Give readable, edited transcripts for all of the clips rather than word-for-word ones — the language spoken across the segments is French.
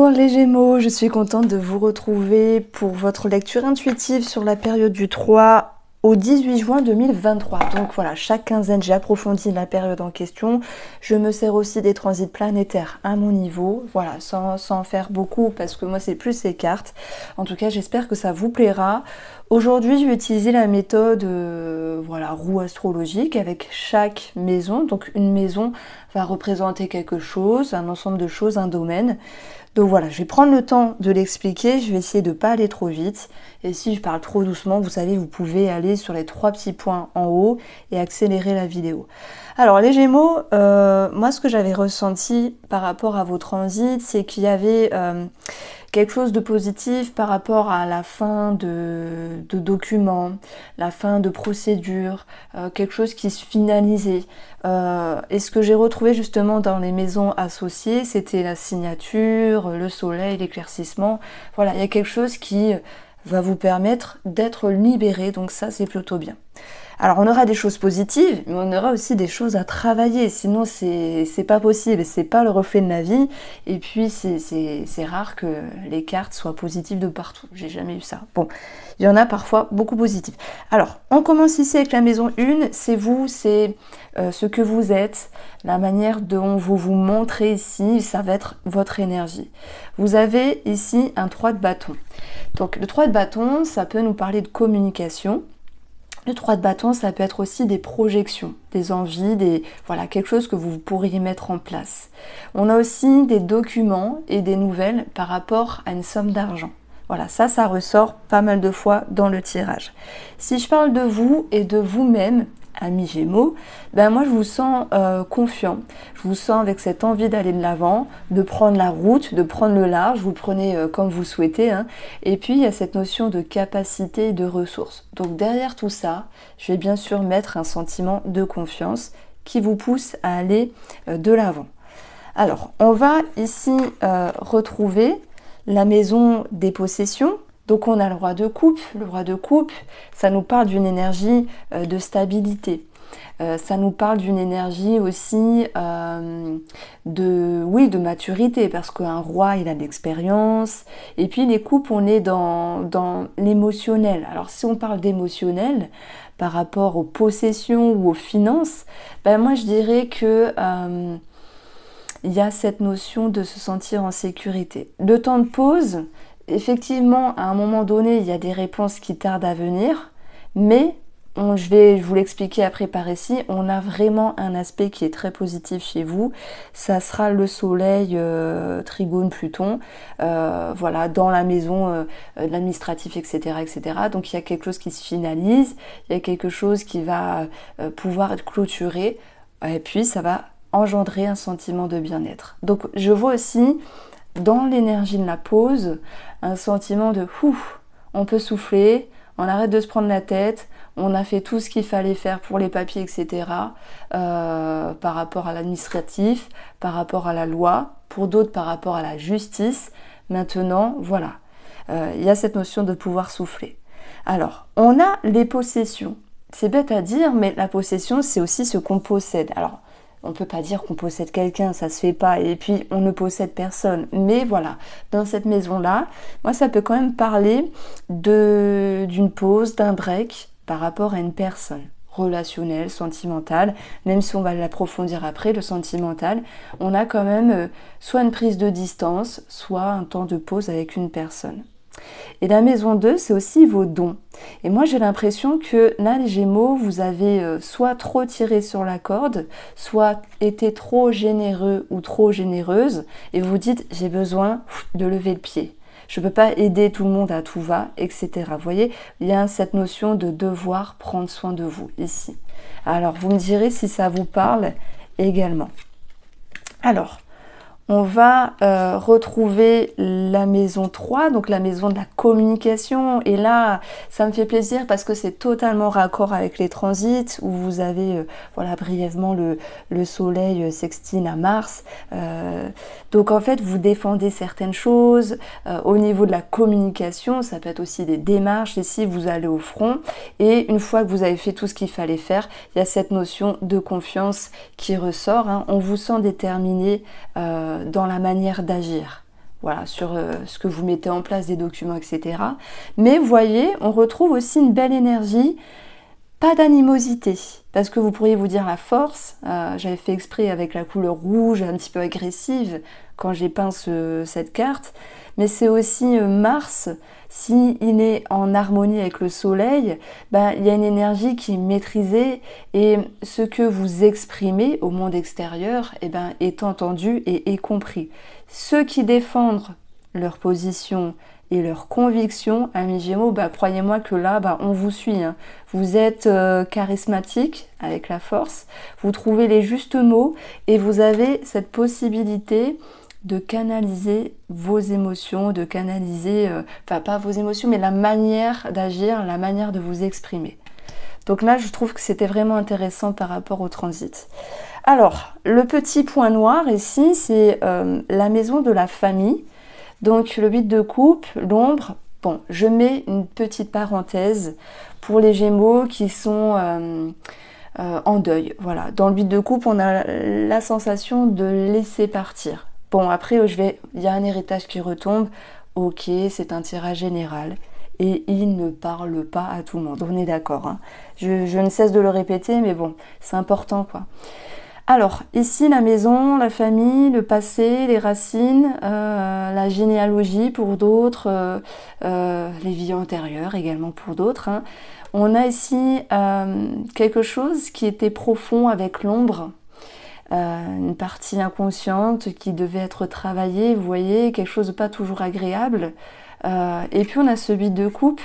Bonjour les Gémeaux, je suis contente de vous retrouver pour votre lecture intuitive sur la période du 3 au 18 juin 2023. Donc voilà, chaque quinzaine, j'ai approfondi la période en question. Je me sers aussi des transits planétaires à mon niveau, voilà, sans faire beaucoup parce que moi c'est plus les cartes. En tout cas, j'espère que ça vous plaira. Aujourd'hui, je vais utiliser la méthode voilà, roue astrologique avec chaque maison. Donc une maison va représenter quelque chose, un ensemble de choses, un domaine. Donc voilà, je vais prendre le temps de l'expliquer, je vais essayer de ne pas aller trop vite. Et si je parle trop doucement, vous savez, vous pouvez aller sur les 3 petits points en haut et accélérer la vidéo. Alors les Gémeaux, moi ce que j'avais ressenti par rapport à vos transits, c'est qu'il y avait quelque chose de positif par rapport à la fin de documents, la fin de procédures, quelque chose qui se finalisait. Et ce que j'ai retrouvé justement dans les maisons associées, c'était la signature, le soleil, l'éclaircissement. Voilà, il y a quelque chose qui va vous permettre d'être libéré, donc ça c'est plutôt bien. Alors on aura des choses positives, mais on aura aussi des choses à travailler, sinon c'est pas possible, c'est pas le reflet de la vie, et puis c'est rare que les cartes soient positives de partout, j'ai jamais eu ça. Bon, il y en a parfois beaucoup positives. Alors, on commence ici avec la maison 1, c'est vous, c'est ce que vous êtes, la manière dont vous vous montrez ici, ça va être votre énergie. Vous avez ici un 3 de bâton. Donc le 3 de bâton, ça peut nous parler de communication. Le 3 de bâton, ça peut être aussi des projections, des envies, voilà, quelque chose que vous pourriez mettre en place. On a aussi des documents et des nouvelles par rapport à une somme d'argent. Voilà, ça ressort pas mal de fois dans le tirage. Si je parle de vous et de vous-même, amis Gémeaux, ben moi je vous sens confiant, je vous sens avec cette envie d'aller de l'avant, de prendre la route, de prendre le large, vous prenez comme vous souhaitez, hein. Et puis il y a cette notion de capacité et de ressources. Donc derrière tout ça, je vais bien sûr mettre un sentiment de confiance qui vous pousse à aller de l'avant. Alors, on va ici retrouver la maison des possessions. Donc on a le roi de coupe. Le roi de coupe, ça nous parle d'une énergie de stabilité. Ça nous parle d'une énergie aussi de maturité, parce qu'un roi, il a de l'expérience. Et puis les coupes, on est dans l'émotionnel. Alors si on parle d'émotionnel, par rapport aux possessions ou aux finances, ben moi je dirais que il y a cette notion de se sentir en sécurité. Le temps de pause, effectivement, à un moment donné, il y a des réponses qui tardent à venir, mais je vais vous l'expliquer après par ici, on a vraiment un aspect qui est très positif chez vous. Ça sera le soleil, trigone, Pluton, voilà, dans la maison de l'administratif, etc., etc. Donc il y a quelque chose qui se finalise, il y a quelque chose qui va pouvoir être clôturé, et puis ça va engendrer un sentiment de bien-être. Donc je vois aussi dans l'énergie de la pause un sentiment de ouf, on peut souffler, on arrête de se prendre la tête, on a fait tout ce qu'il fallait faire pour les papiers, etc. Par rapport à l'administratif, par rapport à la loi, pour d'autres par rapport à la justice. Maintenant, voilà, il y a cette notion de pouvoir souffler. Alors, on a les possessions. C'est bête à dire, mais la possession, c'est aussi ce qu'on possède. Alors, on ne peut pas dire qu'on possède quelqu'un, ça se fait pas, et puis on ne possède personne. Mais voilà, dans cette maison-là, moi ça peut quand même parler d'une pause, d'un break par rapport à une personne relationnelle, sentimentale, même si on va l'approfondir après, le sentimental, on a quand même soit une prise de distance, soit un temps de pause avec une personne. Et la maison 2, c'est aussi vos dons. Et moi, j'ai l'impression que là, les Gémeaux, vous avez soit trop tiré sur la corde, soit été trop généreux ou trop généreuse, et vous dites, j'ai besoin de lever le pied. Je ne peux pas aider tout le monde à tout va, etc. Vous voyez, il y a cette notion de devoir prendre soin de vous ici. Alors, vous me direz si ça vous parle également. Alors, on va retrouver la maison 3, donc la maison de la communication. Et là, ça me fait plaisir parce que c'est totalement raccord avec les transits où vous avez voilà, brièvement le soleil sextile à Mars. Donc en fait, vous défendez certaines choses. Au niveau de la communication, ça peut être aussi des démarches. Ici, vous allez au front. Et une fois que vous avez fait tout ce qu'il fallait faire, il y a cette notion de confiance qui ressort. Hein. On vous sent déterminé dans la manière d'agir. voilà, sur ce que vous mettez en place, des documents, etc. Mais vous voyez, on retrouve aussi une belle énergie, pas d'animosité, parce que vous pourriez vous dire la force, j'avais fait exprès avec la couleur rouge, un petit peu agressive, quand j'ai peint cette carte, mais c'est aussi Mars, s'il est en harmonie avec le soleil, ben, il y a une énergie qui est maîtrisée et ce que vous exprimez au monde extérieur eh ben, est entendu et est compris. Ceux qui défendent leur position et leurs convictions, amis Gémeaux, bah, croyez-moi que là, bah, on vous suit. Hein. Vous êtes charismatique avec la force, vous trouvez les justes mots et vous avez cette possibilité de canaliser vos émotions, de canaliser, enfin pas vos émotions, mais la manière d'agir, la manière de vous exprimer. Donc là, je trouve que c'était vraiment intéressant par rapport au transit. Alors, le petit point noir ici, c'est la maison de la famille. Donc le 8 de coupe, l'ombre, bon, je mets une petite parenthèse pour les Gémeaux qui sont en deuil. Voilà, dans le 8 de coupe, on a la sensation de laisser partir. Bon, après, il y a un héritage qui retombe. Ok, c'est un tirage général. Et il ne parle pas à tout le monde. On est d'accord. Hein. Je ne cesse de le répéter, mais bon, c'est important, quoi. Alors, ici, la maison, la famille, le passé, les racines, la généalogie pour d'autres, les vies antérieures également pour d'autres. Hein. On a ici quelque chose qui était profond avec l'ombre. Une partie inconsciente qui devait être travaillée, vous voyez, quelque chose de pas toujours agréable. Et puis on a ce 8 de coupe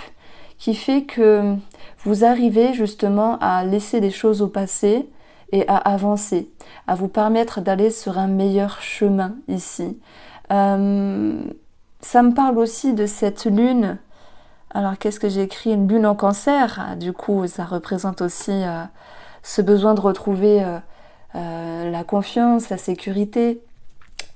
qui fait que vous arrivez justement à laisser des choses au passé et à avancer, à vous permettre d'aller sur un meilleur chemin ici. Ça me parle aussi de cette lune. Alors qu'est-ce que j'ai écrit? Une lune en cancer. Du coup, ça représente aussi ce besoin de retrouver la confiance, la sécurité.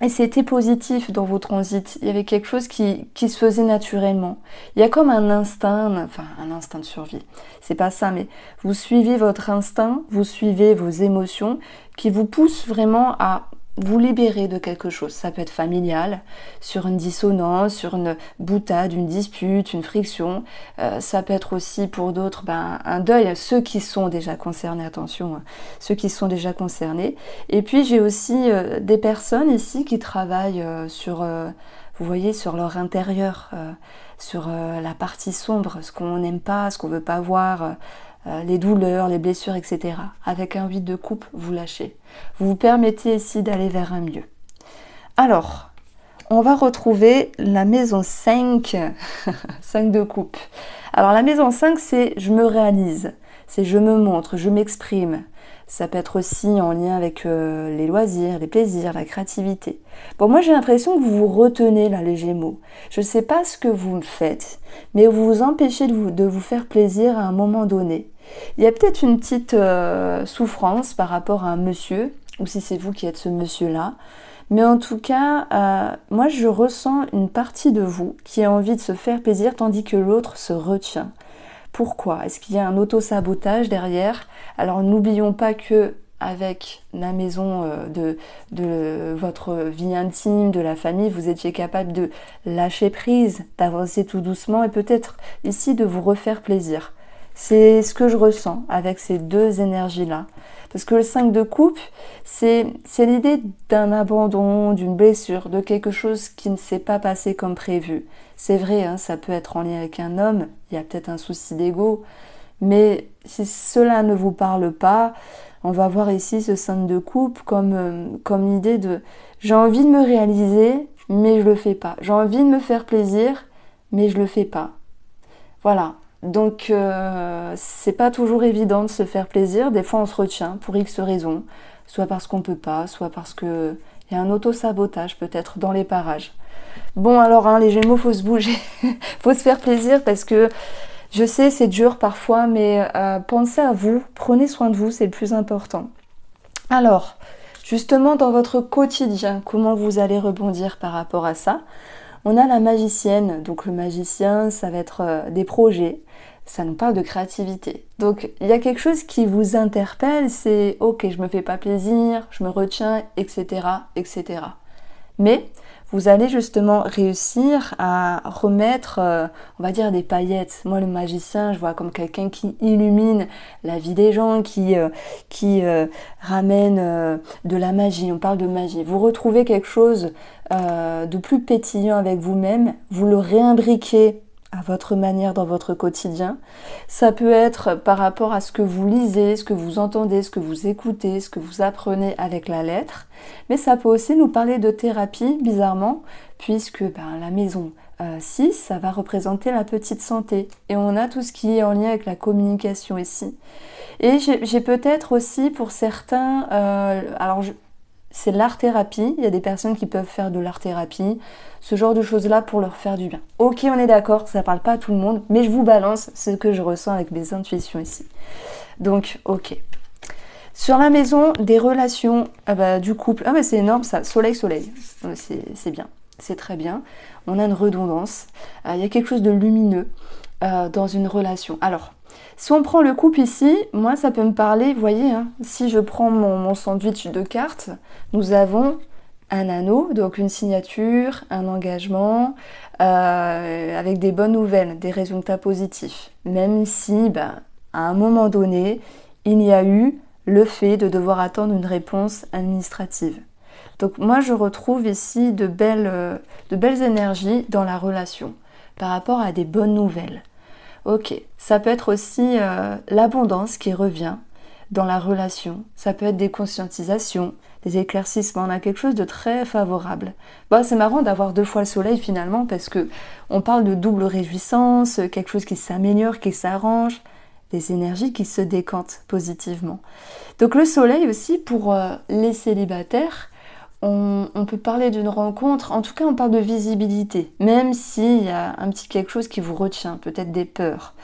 Et c'était positif dans vos transits. Il y avait quelque chose qui se faisait naturellement. Il y a comme un instinct, enfin un instinct de survie. C'est pas ça, mais vous suivez votre instinct, vous suivez vos émotions qui vous poussent vraiment à vous libérer de quelque chose. Ça peut être familial, sur une dissonance, sur une boutade, une dispute, une friction. Ça peut être aussi pour d'autres un deuil, ceux qui sont déjà concernés, attention, hein, ceux qui sont déjà concernés. Et puis j'ai aussi des personnes ici qui travaillent sur, vous voyez, sur leur intérieur, sur la partie sombre, ce qu'on n'aime pas, ce qu'on veut pas voir, les douleurs, les blessures, etc. Avec un 8 de coupe, vous lâchez. Vous vous permettez ici d'aller vers un mieux. Alors, on va retrouver la maison 5, 5 de coupe. Alors la maison 5, c'est je me réalise, c'est je me montre, je m'exprime. Ça peut être aussi en lien avec les loisirs, les plaisirs, la créativité. Bon, moi j'ai l'impression que vous vous retenez là, les Gémeaux. Je ne sais pas ce que vous faites, mais vous vous empêchez de vous faire plaisir à un moment donné. Il y a peut-être une petite souffrance par rapport à un monsieur, ou si c'est vous qui êtes ce monsieur-là. Mais en tout cas, moi je ressens une partie de vous qui a envie de se faire plaisir tandis que l'autre se retient. Pourquoi? Est-ce qu'il y a un auto-sabotage derrière? Alors n'oublions pas que avec la maison de votre vie intime, de la famille, vous étiez capable de lâcher prise, d'avancer tout doucement et peut-être ici de vous refaire plaisir. C'est ce que je ressens avec ces deux énergies-là. Parce que le 5 de coupe, c'est l'idée d'un abandon, d'une blessure, de quelque chose qui ne s'est pas passé comme prévu. C'est vrai, hein, ça peut être en lien avec un homme, il y a peut-être un souci d'ego, mais si cela ne vous parle pas, on va voir ici ce 5 de coupe comme l'idée de j'ai envie de me réaliser, mais je le fais pas. J'ai envie de me faire plaisir, mais je le fais pas. Voilà. Donc c'est pas toujours évident de se faire plaisir, des fois on se retient pour X raisons, soit parce qu'on peut pas, soit parce que il y a un auto-sabotage peut-être dans les parages. Bon alors hein, les Gémeaux, faut se bouger, faut se faire plaisir parce que je sais c'est dur parfois, mais pensez à vous, prenez soin de vous, c'est le plus important. Alors, justement dans votre quotidien, comment vous allez rebondir par rapport à ça? On a la magicienne, donc le magicien, ça va être des projets, ça nous parle de créativité. Donc il y a quelque chose qui vous interpelle, c'est ok, je me fais pas plaisir, je me retiens, etc., etc. Mais vous allez justement réussir à remettre, on va dire, des paillettes. Moi, le magicien, je vois comme quelqu'un qui illumine la vie des gens, qui ramène de la magie. On parle de magie. Vous retrouvez quelque chose de plus pétillant avec vous-même, vous le réimbriquez à votre manière dans votre quotidien. Ça peut être par rapport à ce que vous lisez, ce que vous entendez, ce que vous écoutez, ce que vous apprenez avec la lettre. Mais ça peut aussi nous parler de thérapie, bizarrement, puisque la maison 6, ça va représenter la petite santé. Et on a tout ce qui est en lien avec la communication ici. Et j'ai peut-être aussi pour certains, c'est l'art-thérapie, il y a des personnes qui peuvent faire de l'art-thérapie, ce genre de choses-là pour leur faire du bien. Ok, on est d'accord, ça parle pas à tout le monde, mais je vous balance ce que je ressens avec mes intuitions ici. Donc, ok. Sur la maison des relations, du couple, c'est énorme ça, soleil-soleil, c'est bien, c'est très bien. On a une redondance, il y a quelque chose de lumineux dans une relation. Alors, si on prend le couple ici, moi ça peut me parler, vous voyez, si je prends mon sandwich de cartes, nous avons un anneau, donc une signature, un engagement, avec des bonnes nouvelles, des résultats positifs. Même si, à un moment donné, il y a eu le fait de devoir attendre une réponse administrative. Donc moi je retrouve ici de belles énergies dans la relation, par rapport à des bonnes nouvelles. Ok, ça peut être aussi l'abondance qui revient dans la relation. Ça peut être des conscientisations, des éclaircissements. On a quelque chose de très favorable. C'est marrant d'avoir 2 fois le soleil finalement parce que on parle de double réjouissance, quelque chose qui s'améliore, qui s'arrange, des énergies qui se décantent positivement. Donc le soleil aussi pour les célibataires, on peut parler d'une rencontre, en tout cas on parle de visibilité, même s'il y a un petit quelque chose qui vous retient, peut-être des peurs.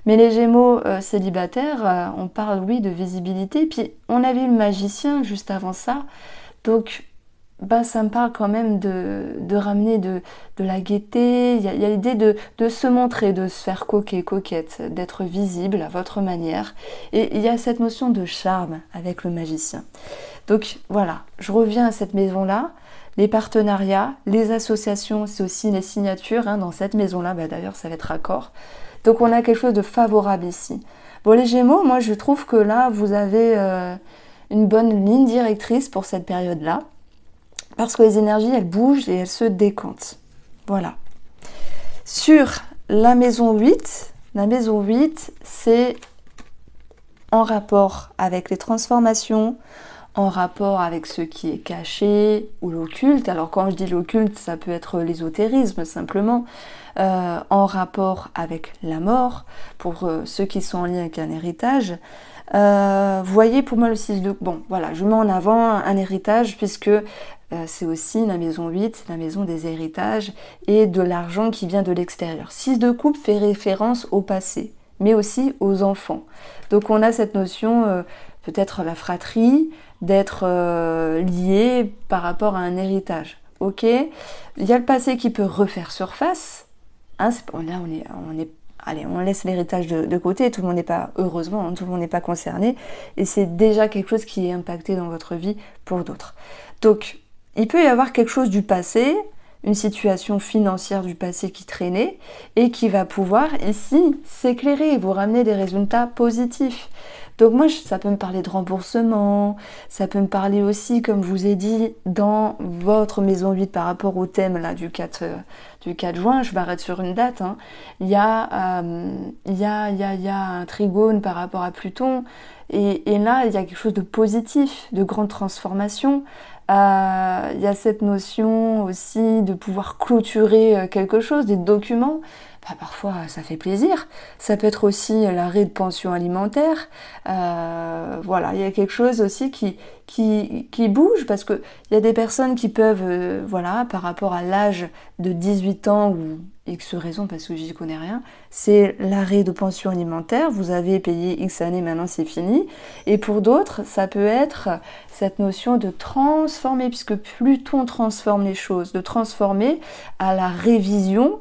Mais les Gémeaux célibataires, on parle oui de visibilité, puis on a vu le magicien juste avant ça, donc ça me parle quand même de ramener de la gaieté, il y a l'idée de se montrer, de se faire coquette, d'être visible à votre manière, et il y a cette notion de charme avec le magicien. Donc voilà, je reviens à cette maison-là, les partenariats, les associations, c'est aussi les signatures, dans cette maison-là, d'ailleurs ça va être raccord. Donc on a quelque chose de favorable ici. Bon les Gémeaux, moi je trouve que là vous avez une bonne ligne directrice pour cette période-là, parce que les énergies elles bougent et elles se décantent. Voilà. Sur la maison 8 c'est en rapport avec les transformations, en rapport avec ce qui est caché ou l'occulte. Alors quand je dis l'occulte, ça peut être l'ésotérisme simplement, en rapport avec la mort, pour ceux qui sont en lien avec un héritage. Vous voyez pour moi le 6 de... Bon voilà, je mets en avant un héritage puisque c'est aussi la maison 8, la maison des héritages et de l'argent qui vient de l'extérieur. 6 de coupe fait référence au passé, mais aussi aux enfants. Donc on a cette notion, peut-être la fratrie, d'être lié par rapport à un héritage. Ok, il y a le passé qui peut refaire surface. Là, on laisse l'héritage de côté. Tout le monde n'est pas, heureusement, tout le monde n'est pas concerné. Et c'est déjà quelque chose qui est impacté dans votre vie pour d'autres. Donc, il peut y avoir quelque chose du passé, une situation financière du passé qui traînait et qui va pouvoir ici s'éclairer, vous ramener des résultats positifs. Donc moi, ça peut me parler de remboursement, ça peut me parler aussi, comme je vous ai dit, dans votre maison 8 par rapport au thème là, du 4 juin, je m'arrête sur une date, il y a un trigone par rapport à Pluton, et là, il y a quelque chose de positif, de grande transformation. Il y a cette notion aussi de pouvoir clôturer quelque chose, des documents. Parfois ça fait plaisir. Ça peut être aussi l'arrêt de pension alimentaire. Voilà, il y a quelque chose aussi qui bouge parce que il y a des personnes qui peuvent, par rapport à l'âge de 18 ans ou X raison parce que j'y connais rien, c'est l'arrêt de pension alimentaire. Vous avez payé X années, maintenant c'est fini. Et pour d'autres, ça peut être cette notion de transformer, puisque Pluton transforme les choses, de transformer à la révision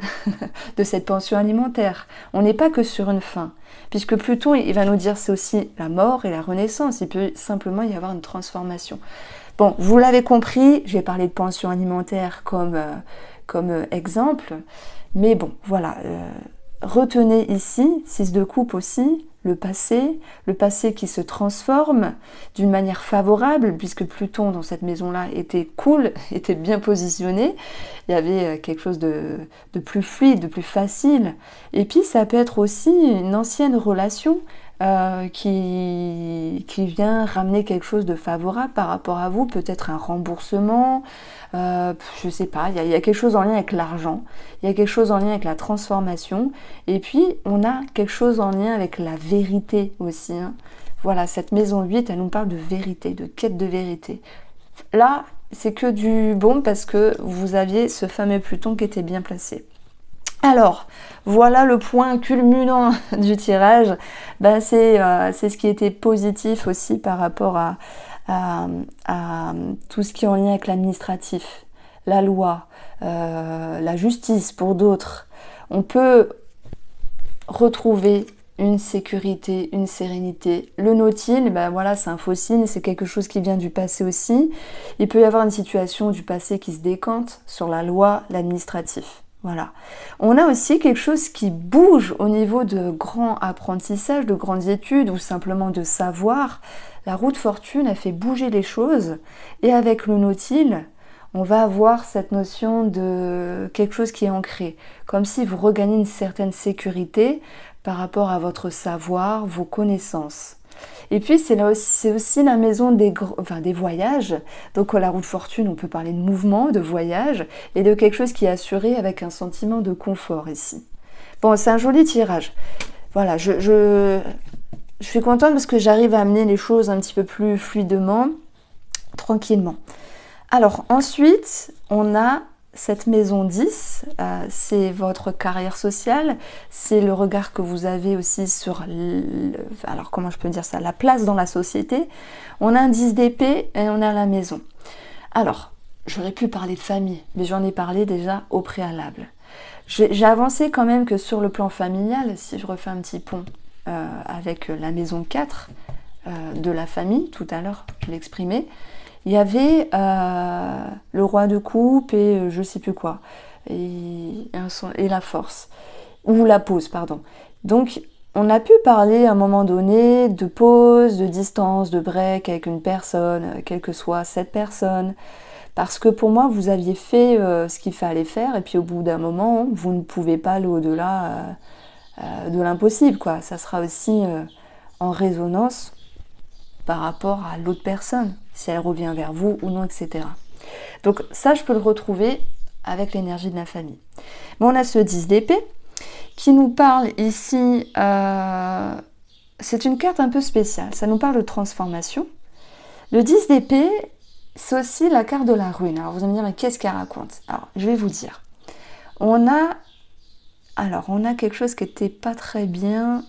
de cette pension alimentaire. On n'est pas que sur une fin, puisque Pluton, il va nous dire c'est aussi la mort et la renaissance. Il peut simplement y avoir une transformation. Bon, vous l'avez compris, j'ai parlé de pension alimentaire comme exemple, mais bon, voilà. Retenez ici, 6 de coupe aussi, le passé qui se transforme d'une manière favorable, puisque Pluton dans cette maison-là était cool, était bien positionné, il y avait quelque chose de plus fluide, de plus facile, et puis ça peut être aussi une ancienne relation qui vient ramener quelque chose de favorable par rapport à vous, peut-être un remboursement, je sais pas, il y a quelque chose en lien avec l'argent, il y a quelque chose en lien avec la transformation, et puis on a quelque chose en lien avec la vérité aussi. Hein. Voilà, cette maison 8, elle nous parle de vérité, de quête de vérité. Là, c'est que du bon parce que vous aviez ce fameux Pluton qui était bien placé. Alors, voilà le point culminant du tirage. Ben, c'est ce qui était positif aussi par rapport à tout ce qui est en lien avec l'administratif, la loi, la justice pour d'autres. On peut retrouver une sécurité, une sérénité. Le nautile, ben voilà, c'est un faux signe, c'est quelque chose qui vient du passé aussi. Il peut y avoir une situation du passé qui se décante sur la loi, l'administratif. Voilà. On a aussi quelque chose qui bouge au niveau de grands apprentissages, de grandes études ou simplement de savoir. La roue de fortune a fait bouger les choses et avec le nautile, on va avoir cette notion de quelque chose qui est ancré, comme si vous regagnez une certaine sécurité par rapport à votre savoir, vos connaissances. Et puis c'est aussi la maison des voyages. Donc la roue de fortune, on peut parler de mouvement, de voyage et de quelque chose qui est assuré avec un sentiment de confort ici. Bon, c'est un joli tirage. Voilà, je suis contente parce que j'arrive à amener les choses un petit peu plus fluidement, tranquillement. Alors ensuite, on a cette maison 10, c'est votre carrière sociale, c'est le regard que vous avez aussi sur, alors comment je peux dire ça, la place dans la société. On a un 10 d'épée et on a la maison. Alors, j'aurais pu parler de famille, mais j'en ai parlé déjà au préalable. J'ai avancé quand même que sur le plan familial, si je refais un petit pont avec la maison 4 de la famille, tout à l'heure je l'ai exprimé, il y avait le roi de coupe et je sais plus quoi, et la force, ou la pause, pardon. Donc, on a pu parler à un moment donné de pause, de distance, de break avec une personne, quelle que soit cette personne, parce que pour moi, vous aviez fait ce qu'il fallait faire, et puis au bout d'un moment, vous ne pouvez pas aller au-delà de l'impossible, quoi. Ça sera aussi en résonance par rapport à l'autre personne, si elle revient vers vous ou non, etc. Donc ça, je peux le retrouver avec l'énergie de la famille. Mais on a ce 10 d'épée qui nous parle ici, c'est une carte un peu spéciale, ça nous parle de transformation. Le 10 d'épée, c'est aussi la carte de la ruine. Alors vous allez me dire, mais qu'est-ce qu'elle raconte? Alors, je vais vous dire. On a quelque chose qui n'était pas très bien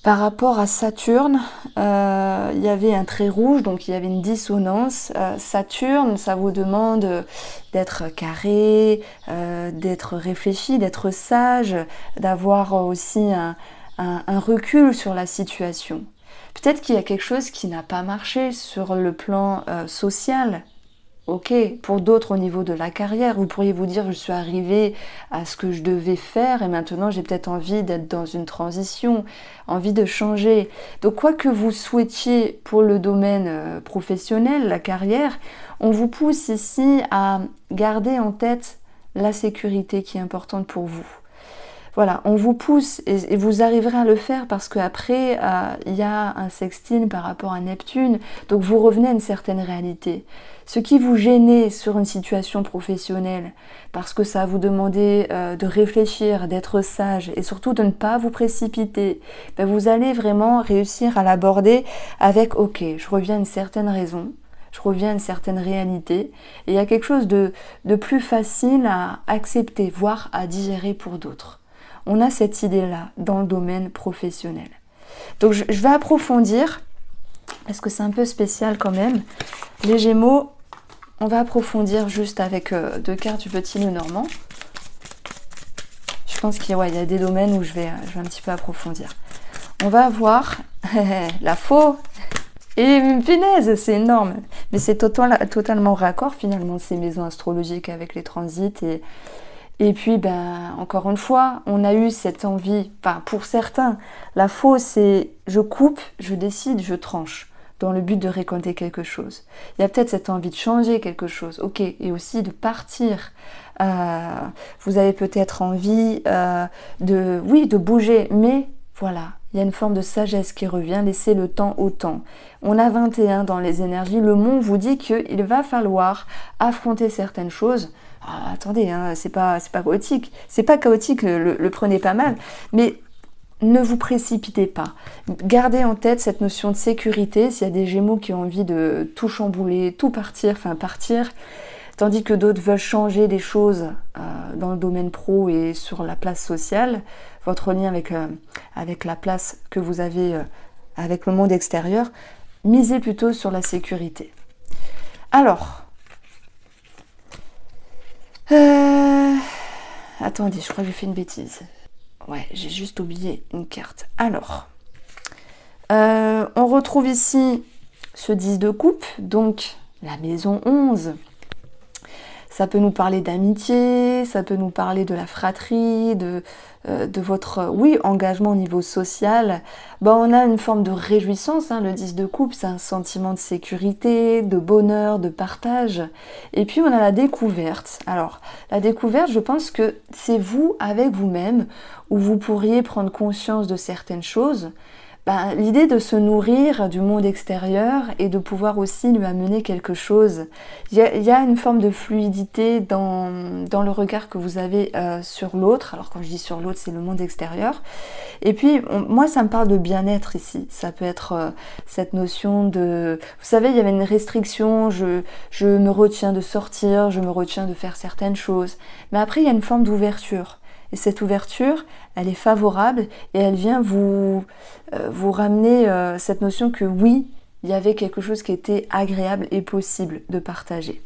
par rapport à Saturne. Il y avait un trait rouge, donc il y avait une dissonance. Saturne, ça vous demande d'être carré, d'être réfléchi, d'être sage, d'avoir aussi un recul sur la situation. Peut-être qu'il y a quelque chose qui n'a pas marché sur le plan social. Ok, pour d'autres au niveau de la carrière, vous pourriez vous dire je suis arrivée à ce que je devais faire et maintenant j'ai peut-être envie d'être dans une transition, envie de changer. Donc quoi que vous souhaitiez pour le domaine professionnel, la carrière, on vous pousse ici à garder en tête la sécurité qui est importante pour vous. Voilà, on vous pousse et vous arriverez à le faire parce qu'après, il y a un sextile par rapport à Neptune, donc vous revenez à une certaine réalité. Ce qui vous gênait sur une situation professionnelle, parce que ça vous demandait de réfléchir, d'être sage et surtout de ne pas vous précipiter, ben vous allez vraiment réussir à l'aborder avec « ok, je reviens à une certaine raison ». Je reviens à une certaine réalité et il y a quelque chose de plus facile à accepter, voire à digérer pour d'autres. On a cette idée-là dans le domaine professionnel. Donc je vais approfondir, parce que c'est un peu spécial quand même. Les Gémeaux, on va approfondir juste avec 2 cartes du petit Lenormand. Je pense qu'il y a des domaines où je vais un petit peu approfondir. On va avoir la faux Et punaise, c'est énorme. Mais c'est totalement raccord finalement ces maisons astrologiques avec les transits. Et puis, ben, encore une fois, on a eu cette envie, enfin pour certains, la fausse c'est je coupe, je décide, je tranche, dans le but de récolter quelque chose. Il y a peut-être cette envie de changer quelque chose, ok, et aussi de partir. Vous avez peut-être envie de bouger, mais voilà, il y a une forme de sagesse qui revient, laissez le temps au temps. On a 21 dans les énergies, le monde vous dit qu'il va falloir affronter certaines choses. Ah, attendez, hein, c'est pas chaotique. C'est pas chaotique, le prenez pas mal. Mais ne vous précipitez pas. Gardez en tête cette notion de sécurité. S'il y a des Gémeaux qui ont envie de tout chambouler, tout partir, tandis que d'autres veulent changer des choses dans le domaine pro et sur la place sociale, votre lien avec la place que vous avez avec le monde extérieur, misez plutôt sur la sécurité. Alors, attendez, je crois que j'ai fait une bêtise. Ouais, j'ai juste oublié une carte. Alors, on retrouve ici ce 10 de coupe, donc la maison 11. Ça peut nous parler d'amitié, ça peut nous parler de la fratrie, de votre engagement au niveau social. Ben, on a une forme de réjouissance, hein, le 10 de coupe, c'est un sentiment de sécurité, de bonheur, de partage. Et puis on a la découverte. Alors, la découverte, je pense que c'est vous avec vous-même, où vous pourriez prendre conscience de certaines choses. Ben, l'idée de se nourrir du monde extérieur et de pouvoir aussi lui amener quelque chose. Il y a une forme de fluidité dans le regard que vous avez sur l'autre. Alors quand je dis sur l'autre, c'est le monde extérieur. Et puis, moi, ça me parle de bien-être ici. Ça peut être cette notion de... Vous savez, il y avait une restriction, je me retiens de sortir, je me retiens de faire certaines choses. Mais après, il y a une forme d'ouverture. Et cette ouverture, elle est favorable et elle vient vous ramener cette notion que oui, il y avait quelque chose qui était agréable et possible de partager.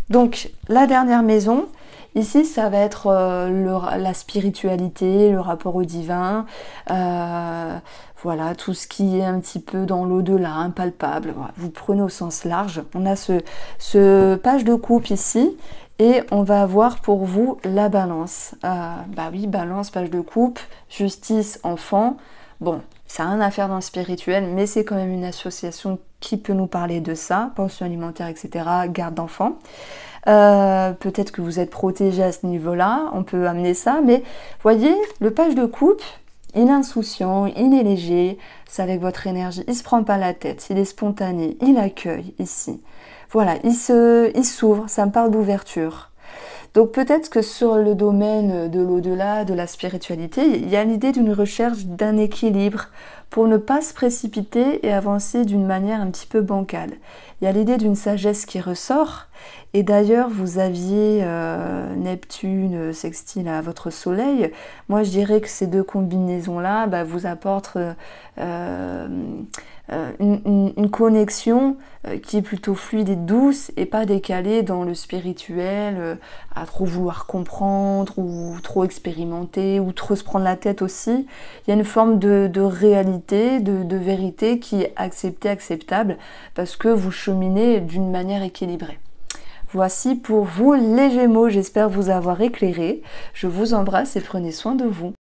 Donc, la dernière maison, ici, ça va être la spiritualité, le rapport au divin, voilà, tout ce qui est un petit peu dans l'au-delà, impalpable. Voilà, vous prenez au sens large. On a ce page de coupe ici. Et on va avoir pour vous la balance. Bah oui, balance, page de coupe, justice, enfant. Bon, ça n'a rien à faire dans le spirituel, mais c'est quand même une association qui peut nous parler de ça, pension alimentaire, etc., garde d'enfants. Peut-être que vous êtes protégé à ce niveau-là, on peut amener ça, mais voyez, le page de coupe, il est insouciant, il est léger, c'est avec votre énergie, il ne se prend pas la tête, il est spontané, il accueille ici. Voilà, il s'ouvre, ça me parle d'ouverture. Donc peut-être que sur le domaine de l'au-delà, de la spiritualité, il y a l'idée d'une recherche d'un équilibre pour ne pas se précipiter et avancer d'une manière un petit peu bancale. Il y a l'idée d'une sagesse qui ressort. Et d'ailleurs, vous aviez Neptune sextile à votre soleil. Moi, je dirais que ces deux combinaisons-là vous apportent une connexion qui est plutôt fluide et douce et pas décalée dans le spirituel, à trop vouloir comprendre ou trop expérimenter ou trop se prendre la tête aussi. Il y a une forme de réalité, de vérité qui est acceptée, acceptable parce que vous cheminez d'une manière équilibrée. Voici pour vous les Gémeaux, j'espère vous avoir éclairé. Je vous embrasse et prenez soin de vous.